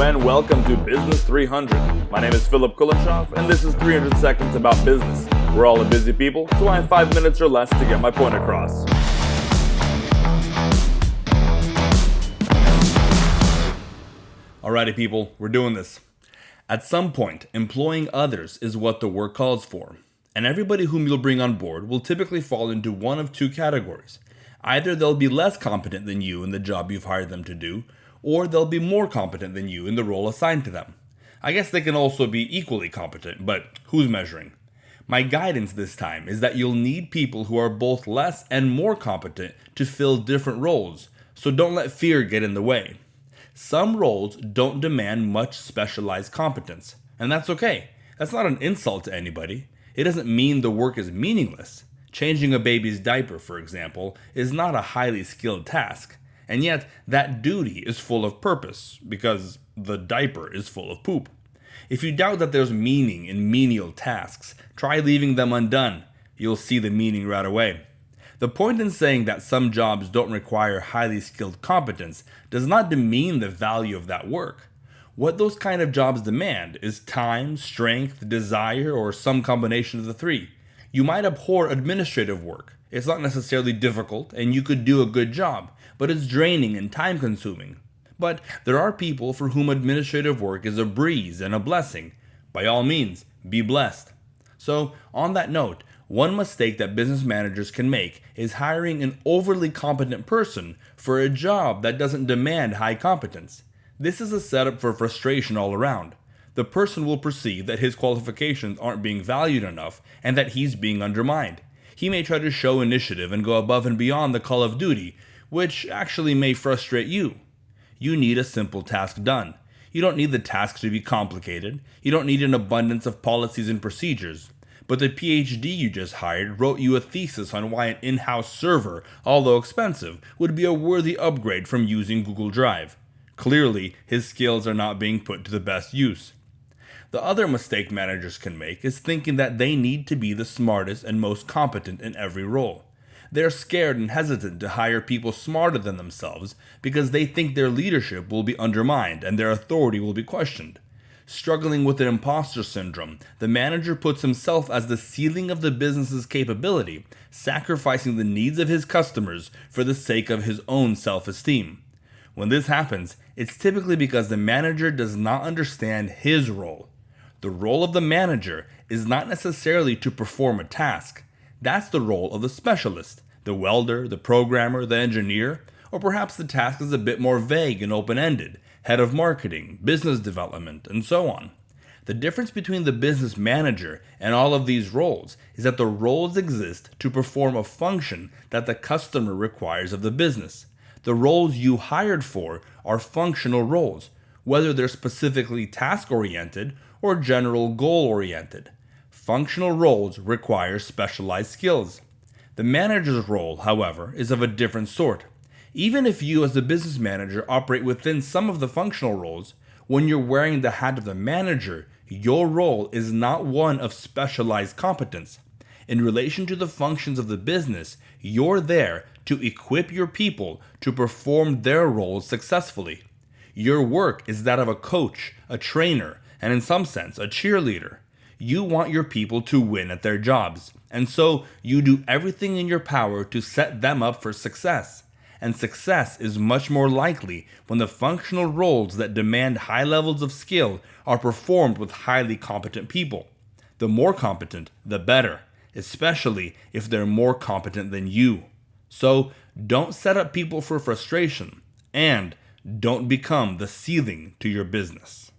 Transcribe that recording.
and welcome to Business 300. My name is Philip Kulashov, and this is 300 Seconds About Business. We're all a busy people, so I have 5 minutes or less to get my point across. Alrighty people, we're doing this. At some point, employing others is what the work calls for, and everybody whom you'll bring on board will typically fall into one of two categories. Either they'll be less competent than you in the job you've hired them to do, or they'll be more competent than you in the role assigned to them. I guess they can also be equally competent, but who's measuring? My guidance this time is that you'll need people who are both less and more competent to fill different roles, so don't let fear get in the way. Some roles don't demand much specialized competence, and that's okay. That's not an insult to anybody. It doesn't mean the work is meaningless. Changing a baby's diaper, for example, is not a highly skilled task. And yet, that duty is full of purpose, because the diaper is full of poop. If you doubt that there's meaning in menial tasks, try leaving them undone. You'll see the meaning right away. The point in saying that some jobs don't require highly skilled competence does not demean the value of that work. What those kind of jobs demand is time, strength, desire, or some combination of the three. You might abhor administrative work. It's not necessarily difficult, and you could do a good job, but it's draining and time-consuming. But there are people for whom administrative work is a breeze and a blessing. By all means, be blessed. So, on that note, one mistake that business managers can make is hiring an overly competent person for a job that doesn't demand high competence. This is a setup for frustration all around. The person will perceive that his qualifications aren't being valued enough and that he's being undermined. He may try to show initiative and go above and beyond the call of duty, which actually may frustrate you. You need a simple task done. You don't need the task to be complicated. You don't need an abundance of policies and procedures. But the PhD you just hired wrote you a thesis on why an in-house server, although expensive, would be a worthy upgrade from using Google Drive. Clearly, his skills are not being put to the best use. The other mistake managers can make is thinking that they need to be the smartest and most competent in every role. They're scared and hesitant to hire people smarter than themselves because they think their leadership will be undermined and their authority will be questioned. Struggling with an imposter syndrome, the manager puts himself as the ceiling of the business's capability, sacrificing the needs of his customers for the sake of his own self-esteem. When this happens, it's typically because the manager does not understand his role. The role of the manager is not necessarily to perform a task. That's the role of the specialist, the welder, the programmer, the engineer, or perhaps the task is a bit more vague and open-ended, head of marketing, business development, and so on. The difference between the business manager and all of these roles is that the roles exist to perform a function that the customer requires of the business. The roles you hired for are functional roles, whether they're specifically task-oriented or general goal-oriented. Functional roles require specialized skills. The manager's role, however, is of a different sort. Even if you as the business manager operate within some of the functional roles, when you're wearing the hat of the manager, your role is not one of specialized competence. In relation to the functions of the business, you're there to equip your people to perform their roles successfully. Your work is that of a coach, a trainer, and in some sense, a cheerleader. You want your people to win at their jobs, and so you do everything in your power to set them up for success. And success is much more likely when the functional roles that demand high levels of skill are performed with highly competent people. The more competent, the better, especially if they're more competent than you. So don't set up people for frustration, and don't become the ceiling to your business.